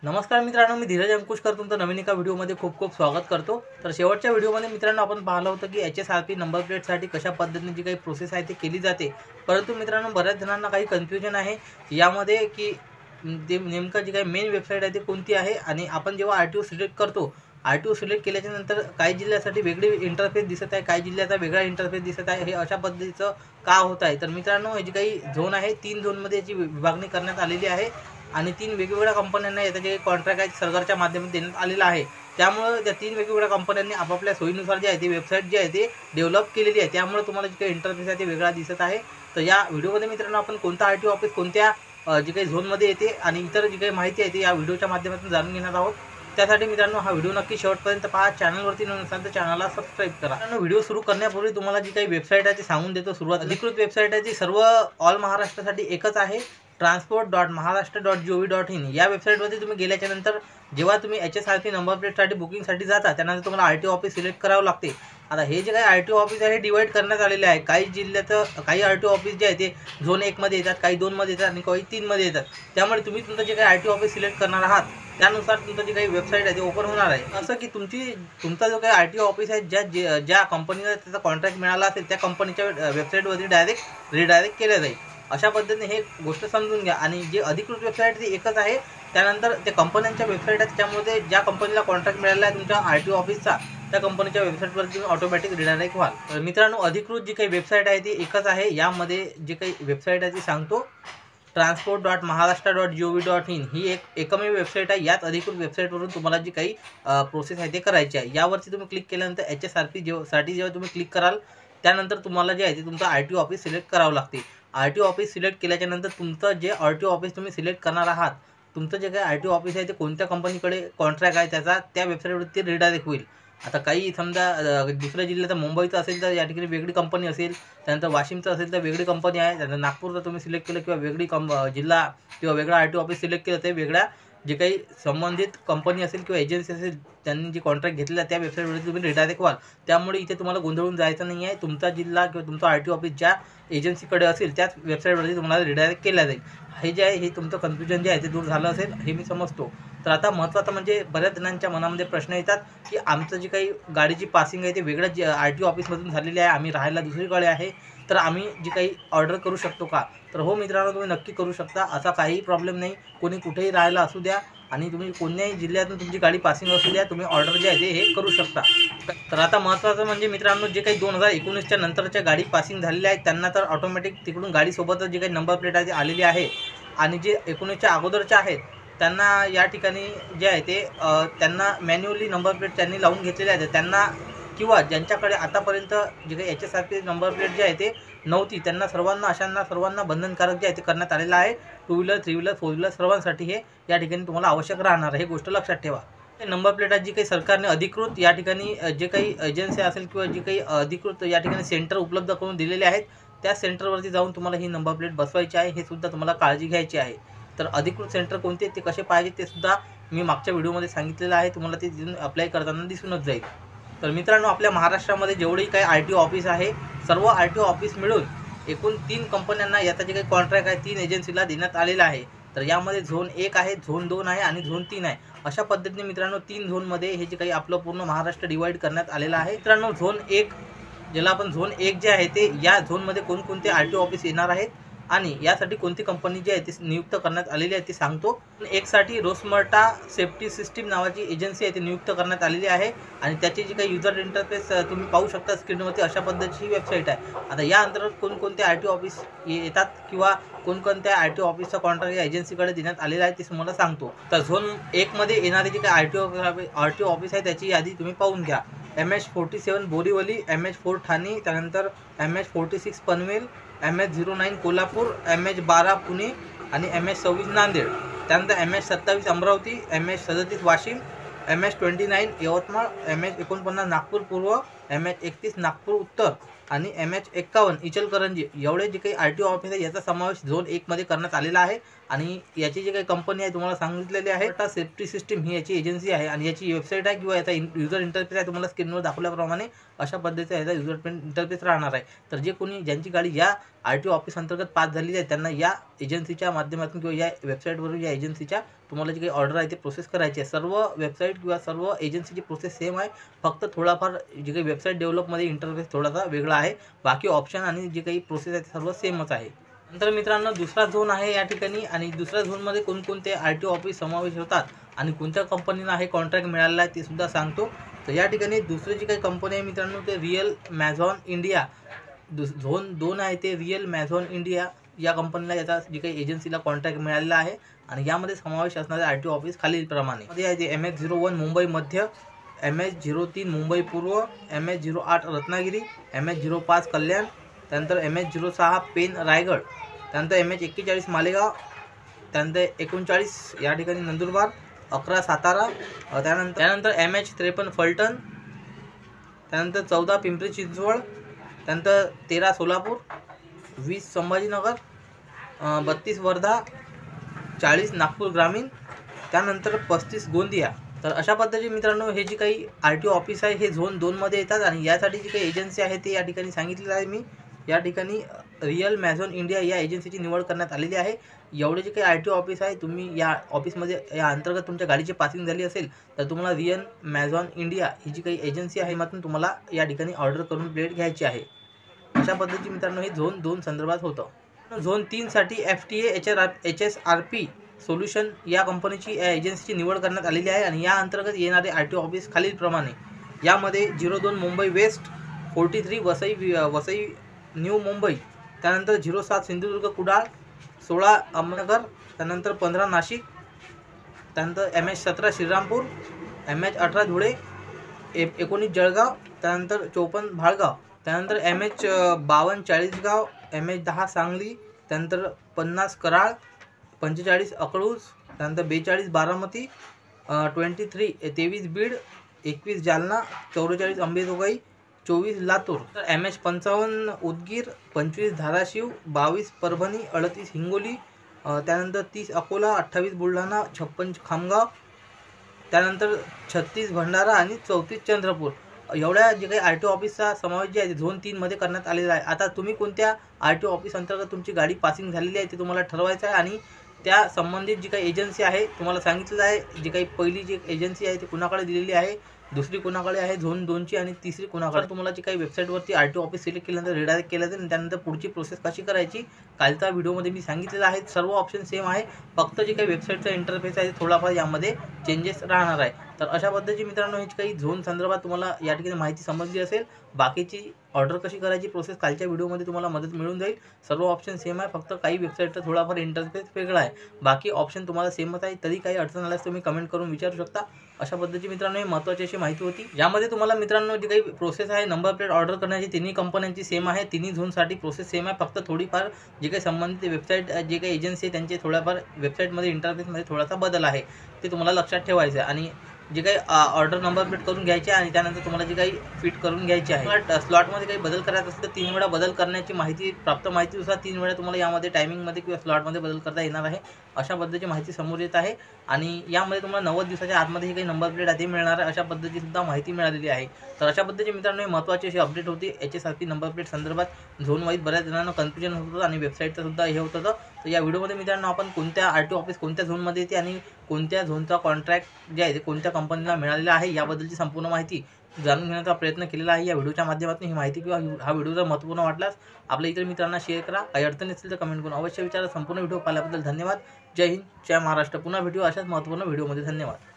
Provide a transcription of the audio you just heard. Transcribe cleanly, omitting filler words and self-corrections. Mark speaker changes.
Speaker 1: नमस्कार मित्रांनो, मी धीरज अंकुशकर तुमचं नवीन एका व्हिडिओमध्ये खूप खूप स्वागत करतो। तर शेवटच्या व्हिडिओमध्ये मित्रांनो आपण पाहिलं होतं की HSRP नंबर प्लेटसाठी कशा पद्धतीने जी काही प्रोसेस आहे ती केली जाते। परंतु मित्रांनो बऱ्याच जणांना काही कन्फ्युजन आहे यामध्ये की ते नेमकं जी काही मेन वेबसाईट आहे ती कोणती आहे आणि आपण जेव्हा आरटीओ सिलेक्ट करतो, आरटीओ सिलेक्ट केल्याच्या नंतर काही जिल्ह्यासाठी वेगळी इंटरफेस दिसत आहे, काही जिल्ह्याचा वेगळा इंटरफेस दिसत आहे। हे अशा पद्धतीचं का होत आहे? तर मित्रांनो हे जे काही झोन आहे 3 झोनमध्ये याची विभागणी करण्यात आलेली आहे आणि 3 वेगवेगळ्या कंपन्यांना याचे जे कॉन्ट्रॅक्ट आहे सरकारच्या माध्यमातून देण्यात आलेला आहे। त्यामुळे त्या 3 वेगवेगळ्या कंपन्यांनी आपापल्या सोयीनुसार जे आहे ती वेबसाईट जी आहे ती डेव्हलप केलेली आहे। त्यामुळे तुम्हाला जे काही इंटरफेस आहे ते वेगळा दिसत आहे। तर या व्हिडिओमध्ये मित्रांनो आपण कोणता आरटीओ ऑफिस कोणत्या जे काही झोनमध्ये येते आणि इतर जी काही माहिती आहे ती या व्हिडिओच्या माध्यमातून जाणून घेणार आहोत। त्यासाठी मित्रांनो हा व्हिडिओ नक्की शेवटपर्यंत पहा। चॅनलवरती नसाल तर चॅनलला सबस्क्राईब करा। मित्रांनो व्हिडिओ सुरू करण्यापूर्वी तुम्हाला जी काही वेबसाईट आहे ती सांगून देतो। सुरुवात अधिकृत वेबसाईट आहे ती सर्व ऑल महाराष्ट्रासाठी एकच आहे, transport.maharashtra.gov.in। या वेबसाईटवरती तुम्ही गेल्याच्यानंतर जेव्हा तुम्ही HSRP नंबर प्लेटसाठी बुकिंगसाठी जाता त्यानंतर तुम्हाला आरटीओ ऑफिस सिलेक्ट करावं लागते। आता हे जे काही आरटीओ ऑफिस आहे हे डिवाइड करण्यात आलेले आहे। काही जिल्ह्याचं काही आरटीओ ऑफिस जे आहे ते झोन 1 मध्ये येतात, काही 2 मध्ये येतात आणि काही 3 मध्ये येतात। त्यामुळे तुम्ही तुमचं जे काही आरटीओ ऑफिस सिलेक्ट करणार आहात त्यानुसार तुमचं जी काही वेबसाईट आहे ती ओपन होणार आहे। असं की तुमचा जो काही आरटीओ ऑफिस आहे ज्या कंपनीला त्याचा कॉन्ट्रॅक्ट मिळाला असेल त्या कंपनीच्या वेबसाईटवरती डायरेक्ट रिडायरेक्ट केलं जाईल। अशा पद्धतीने हे गोष्ट समजून घ्या। आणि जे अधिकृत वेबसाईट ती एकच आहे। त्यानंतर ते कंपन्यांच्या वेबसाईट आहेत त्यामुळे ज्या कंपनीला कॉन्ट्रॅक्ट मिळाला आहे तुमच्या आरटीओ ऑफिसचा त्या कंपनीच्या वेबसाईटवर तुम्ही ऑटोमॅटिक रिडायरेक्ट व्हाल। तर मित्रांनो अधिकृत जी काही वेबसाईट आहे ती एकच आहे। यामध्ये जी काही वेबसाईट आहे ती सांगतो, transport.maharashtra.gov.in ही एकमेव वेबसाईट आहे। यात अधिकृत वेबसाईटवरून तुम्हाला जी काही प्रोसेस आहे ते करायची आहे। यावरती तुम्ही क्लिक केल्यानंतर HSRP साठी जेव्हा तुम्ही क्लिक कराल त्यानंतर तुम्हाला जे आहे ते तुमचं आरटीओ ऑफिस सिलेक्ट करावं लागते। आरटीओ ऑफिस सिलेक्ट केल्याच्या नंतर तुमचं जे आरटीओ ऑफिस तुम्ही सिलेक्ट करणार आहात, तुमचं जे काही आरटीओ ऑफिस आहे ते कोणत्या कंपनीकडे कॉन्ट्रॅक्ट आहे त्याचा त्या वेबसाईटवरती रिडायरेक्ट होईल। आता काही समजा दुसऱ्या जिल्ह्याचा मुंबईचा असेल तर या ठिकाणी वेगळी कंपनी असेल, त्यानंतर वाशिमचं असेल तर वेगळी कंपनी आहे, त्यानंतर नागपूरचं तुम्ही सिलेक्ट केलं किंवा वेगळी जिल्हा किंवा वेगळा आरटीओ ऑफिस सिलेक्ट केलं ते वेगळ्या जे काही संबंधित कंपनी असेल किंवा एजन्सी असेल त्यांनी जे कॉन्ट्रॅक्ट घेतलेला त्या वेबसाईटवरती तुम्ही रिडायरेक्ट व्हाल। त्यामुळे इथे तुम्हाला गोंधळून जायचं नाही आहे। तुमचा जिल्हा किंवा तुमचा आरटीओ ऑफिस ज्या एजन्सीकडे असेल त्याच वेबसाईटवरती तुम्हाला रिडायरेक्ट केल्या जाईल। हे जे आहे हे तुमचं कन्फ्युजन जे आहे ते दूर झालं असेल हे मी समजतो। तर आता महत्त्वाचं म्हणजे बऱ्याच जणांच्या मनामध्ये प्रश्न येतात की आमचं जी काही गाडीची पासिंग आहे ते वेगळ्या आरटीओ ऑफिसमधून झालेली आहे, आम्ही राहायला दुसरीकडे आहे, तर आम्ही जी काही ऑर्डर करू शकतो का? तर हो मित्रांनो तुम्ही नक्की करू शकता। असा काहीही प्रॉब्लेम नाही। कोणी कुठेही राहायला असू द्या आणि तुम्ही कोणत्याही जिल्ह्यातून तुमची गाडी पासिंग असू द्या, तुम्ही ऑर्डर जे आहे ते हे करू शकता। तर आता महत्त्वाचं म्हणजे मित्रांनो जे काही 2019च्या नंतरच्या गाडी पासिंग झालेल्या आहेत त्यांना तर ऑटोमॅटिक तिकडून गाडीसोबतच जी काही नंबर प्लेट आहे ती आलेली आहे आणि जे 19च्या अगोदरच्या आहेत त्यांना या ठिकाणी जे आहे ते त्यांना मॅन्युअली नंबर प्लेट त्यांनी लावून घेतलेले आहेत त्यांना, किंवा ज्यांच्याकडे आतापर्यंत जे काही HSRP नंबर प्लेट जे आहे ते नव्हती त्यांना सर्वांना बंधनकारक जे आहे ते करण्यात आलेलं आहे। 2 व्हीलर 3 व्हीलर 4 व्हीलर सर्वांसाठी हे या ठिकाणी तुम्हाला आवश्यक राहणार आहे, हे गोष्ट लक्षात ठेवा। नंबर प्लेट जी काही सरकारने अधिकृत या ठिकाणी जे काही एजन्सी असेल किंवा जे काही अधिकृत या ठिकाणी सेंटर उपलब्ध करून दिलेले आहेत त्या सेंटरवरती जाऊन तुम्हाला ही नंबर प्लेट बसवायची आहे, हे सुद्धा तुम्हाला काळजी घ्यायची आहे। तर अधिकृत सेंटर कोणते ते कसे पाहिजे ते सुद्धा मी मागच्या व्हिडिओमध्ये सांगितलेलं आहे, तुम्हाला ते तिथून अप्लाय करताना दिसूनच जाईल। तर मित्रांनो आपल्या महाराष्ट्रामध्ये जेवढेही काही आरटीओ ऑफिस आहे सर्व आरटीओ ऑफिस मिळून एकूण 3 कंपन्यांना याचा जे काही कॉन्ट्रॅक्ट आहे 3 एजन्सीला देण्यात आलेला आहे। तर यामध्ये झोन 1 आहे, झोन 2 आहे आणि झोन 3 आहे। अशा पद्धतीने मित्रांनो 3 झोनमध्ये हे जे काही आपलं पूर्ण महाराष्ट्र डिवाइड करण्यात आलेलं आहे। मित्रांनो झोन 1 ज्याला आपण झोन 1 जे आहे ते या झोनमध्ये कोणकोणते आरटीओ ऑफिस येणार आहेत आणि यासाठी कोणती कंपनी जी आहे ती नियुक्त करण्यात आलेली आहे ती सांगतो। 1 साठी रोसमर्टा सेफ्टी सिस्टीम नावाची एजन्सी आहे ती नियुक्त करण्यात आलेली आहे आणि त्याची जी काही युजर इंटरफेस तुम्ही पाहू शकता स्क्रीनवरती अशा पद्धतीची वेबसाईट आहे। आता या अंतर्गत कोणकोणते आरटीओ ऑफिस येतात किंवा कोणकोणत्या आरटीओ ऑफिसचा कॉन्ट्रॅक्ट या एजन्सीकडे देण्यात आलेला आहे ते तुम्हाला सांगतो। तर झोन 1 मध्ये येणारे जे काही आरटीओ ऑफिस आहे त्याची यादी तुम्ही पाहून घ्या। MH47 बोरीवली, MH4 ठाणे, त्यानंतर MH46 Panvel, MH09 Kolhapur, MH12 Pune आणि MH26 नांदेड, त्यानंतर MH27 Amravati, MH37 Washim, MH29 Yavatmal, MH49 Nagpur पूर्व, MH31 नागपूर उत्तर आणि MH51 इचलकरंजी एवढे जे काही आरटीओ ऑफिस आहे याचा समावेश झोन 1 मध्ये करण्यात आलेला आहे। आणि याची जी काही कंपनी आहे तुम्हाला सांगितलेली आहे टाटा सेफ्टी सिस्टीम ही याची एजन्सी आहे आणि याची वेबसाईट आहे किंवा याचा युजर इंटरफेस आहे तुम्हाला स्क्रीनवर दाखवल्याप्रमाणे अशा पद्धतीचा याचा युजर इंटरफेस राहणार आहे। तर जे कोणी ज्यांची गाडी या RTO ऑफिस अंतर्गत पास झालेली आहे त्यांना या एजन्सीच्या माध्यमातून किंवा या वेबसाईटवरून या एजन्सीच्या तुम्हाला जी काही ऑर्डर आहे ते प्रोसेस करायची आहे। सर्व वेबसाईट किंवा सर्व एजन्सीची प्रोसेस सेम आहे, फक्त थोडाफार जी काही वेबसाईट डेव्हलपमध्ये इंटरफेस थोडासा वेगळा आहे, बाकी ऑप्शन आणि जी काही प्रोसेस आहे ते सर्व सेमच आहे। नंतर मित्रांनो दुसरा झोन आहे या ठिकाणी आणि दुसऱ्या झोनमध्ये कोणकोणते RTO ऑफिस समावेश होतात आणि कोणत्या कंपनीला हे कॉन्ट्रॅक्ट मिळालेला आहे ते सुद्धा सांगतो। तर या ठिकाणी दुसरी जी काही कंपनी आहे मित्रांनो ते रिअल मॅझॉन इंडिया झोन 2 आहे ते रिअल मॅझॉन इंडिया या कंपनीला याचा जी काही एजन्सीला कॉन्ट्रॅक्ट मिळालेला आहे आणि यामध्ये समावेश असणारे RTO ऑफिस खालीलप्रमाणे मध्ये आहे ते MS01 मुंबई मध्य, MS03 मुंबई पूर्व, MS08 रत्नागिरी, MS05 कल्याण, त्यानंतर MS06 पेन रायगड, त्यानंतर MS41 मालेगाव, त्यानंतर 39 या ठिकाणी नंदुरबार, 11 सातारा, त्यानंतर MH53 फलटण, त्यानंतर 14 पिंपरी चिंचवड, त्यानंतर 13 सोलापूर, 20 संभाजीनगर, 32 वर्धा, 40 नागपूर ग्रामीण, त्यानंतर 35 गोंदिया। तर अशा पद्धतीने मित्रांनो हे जी काही RTO ऑफिस आहे हे झोन 2 मध्ये येतात आणि यासाठी जी काही एजन्सी आहे ती या ठिकाणी सांगितलेलं आहे मी। या ठिकाणी रिअल मॅझॉन इंडिया या एजन्सीची निवड करण्यात आलेली आहे। एवढे जे काही RTO ऑफिस आहे तुम्ही या ऑफिसमध्ये या अंतर्गत तुमच्या गाडीची पासिंग झाली असेल तर तुम्हाला रिअल मॅझॉन इंडिया ही जी काही एजन्सी आहे यातून तुम्हाला या ठिकाणी ऑर्डर करून प्लेट घ्यायची आहे। अशा पद्धतीने मित्रांनो हे झोन 2 संदर्भात होतं। झोन 3 साठी FTA HSRP सोल्युशन या कंपनीची एजन्सीची निवड करण्यात आलेली आहे आणि या अंतर्गत येणारे RTO ऑफिस खालीलप्रमाणे यामध्ये 02 मुंबई वेस्ट, 43 वसई न्यू मुंबई, त्यानंतर 07 सिंधुदुर्ग कुडाळ, 16 अहमदनगर, त्यानंतर 15 नाशिक, त्यानंतर MH17 श्रीरामपूर, MH18 धुळे, 19 जळगाव, त्यानंतर 54 भाळगाव, त्यानंतर MH52 चाळीसगाव, MH10 सांगली, त्यानंतर 50 कराड, 45 अकलूज, त्यानंतर 42 बारामती, 23 बीड, 21 जालना, 44 अंबेजोगाई, 24 लातूर, तर MH55 उदगीर, 25 धाराशिव, 22 परभणी, 38 हिंगोली, त्यानंतर 30 अकोला, 28 बुलढाणा, 56 खामगाव, त्यानंतर 36 भंडारा आणि 34 चंद्रपूर। एवढ्या जे काही RTO ऑफिसचा समावेश जे आहे झोन 3 मध्ये करण्यात आलेला आहे। आता तुम्ही कोणत्या RTO ऑफिस अंतर्गत तुमची गाडी पासिंग झालेली आहे ते तुम्हाला ठरवायचं आहे आणि त्या संबंधित जी काही एजन्सी आहे तुम्हाला सांगितलेलं आहे जी काही पहिली जी एजन्सी आहे ती कुणाकडे दिलेली आहे, दुसरी कोणाकडे आहे झोन 2ची आणि तिसरी कोणाकडे। तुम्हाला जी काही वेबसाईटवरती RTO ऑफिस सिलेक्ट केल्यानंतर रिडायरेक्ट केलं जाईल आणि त्यानंतर पुढची प्रोसेस कशी करायची कालच्या व्हिडिओमध्ये मी सांगितलेलं आहे। सर्व ऑप्शन सेम आहे, फक्त जे काही वेबसाईटचा इंटरफेस आहे थोडाफार यामध्ये चेंजेस राहणार आहे। तर अशा पद्धतीची मित्रांनो ह्याची काही झोन संदर्भात तुम्हाला या ठिकाणी माहिती समजली असेल। बाकीची ऑर्डर कशी करायची प्रोसेस कालच्या व्हिडिओमध्ये तुम्हाला मदत मिळून जाईल। सर्व ऑप्शन सेम आहे, फक्त काही वेबसाईटचा थोडाफार इंटरफेस वेगळा आहे, बाकी ऑप्शन तुम्हाला सेमच आहे। तरी काही अडचण आल्यास तुम्ही कमेंट करून विचारू शकता। अशा पद्धतीची मित्रांनो ही महत्त्वाची अशी माहिती होती। यामध्ये तुम्हाला मित्रांनो जी काही प्रोसेस आहे नंबर प्लेट ऑर्डर करण्याची तिन्ही कंपन्यांची सेम आहे, तिन्ही झोनसाठी प्रोसेस सेम आहे, फक्त थोडीफार जे काही संबंधित वेबसाईट जे काही एजन्सी आहे त्यांचे थोड्याफार वेबसाईटमध्ये इंटरफेसमध्ये थोडासा बदल आहे ते तुम्हाला लक्षात ठेवायचं आहे। आणि जे काही ऑर्डर नंबर प्लेट करून घ्यायची आहे आणि त्यानंतर तुम्हाला जे काही फिट करून घ्यायची आहे। स्लॉटमध्ये काही बदल करायचा असेल तर 3 वेळा बदल करण्याची माहिती प्राप्त माहितीनुसार 3 वेळा तुम्हाला यामध्ये टायमिंगमध्ये किंवा स्लॉटमध्ये बदल करता येणार आहे। अशा पद्धतीची माहिती समोर येत आहे आणि यामध्ये तुम्हाला 90 दिवसाच्या आतमध्ये ही काही नंबर प्लेट आधी मिळणार आहे, अशा पद्धतीची सुद्धा माहिती मिळालेली आहे। तर अशा पद्धतीची मित्रांनो ही महत्त्वाची अशी अपडेट होती HSRP नंबर प्लेट संदर्भात। झोन वाईज बऱ्याच जणांना कन्फ्युजन होत होतं आणि वेबसाईटचं सुद्धा हे होत होतं। तर या व्हिडिओमध्ये मित्रांनो आपण कोणत्या RTO ऑफिस कोणत्या झोनमध्ये येते आणि कोणत्या झोनचा कॉन्ट्रॅक्ट जे आहे ते कोणत्या कंपनीला मिळालेला आहे याबद्दलची संपूर्ण माहिती जाणून घेण्याचा प्रयत्न केलेला आहे या व्हिडिओच्या माध्यमातून। ही माहिती किंवा हा व्हिडिओ जर महत्त्वपूर्ण वाटल्यास आपल्या इतर मित्रांना शेअर करा। काही अडचण असेल तर कमेंट करून अवश्य विचारा। संपूर्ण व्हिडिओ पाहिल्याबद्दल धन्यवाद। जय हिंद, जय महाराष्ट्र। पुन्हा भेटू अशाच महत्त्वपूर्ण व्हिडिओमध्ये। धन्यवाद।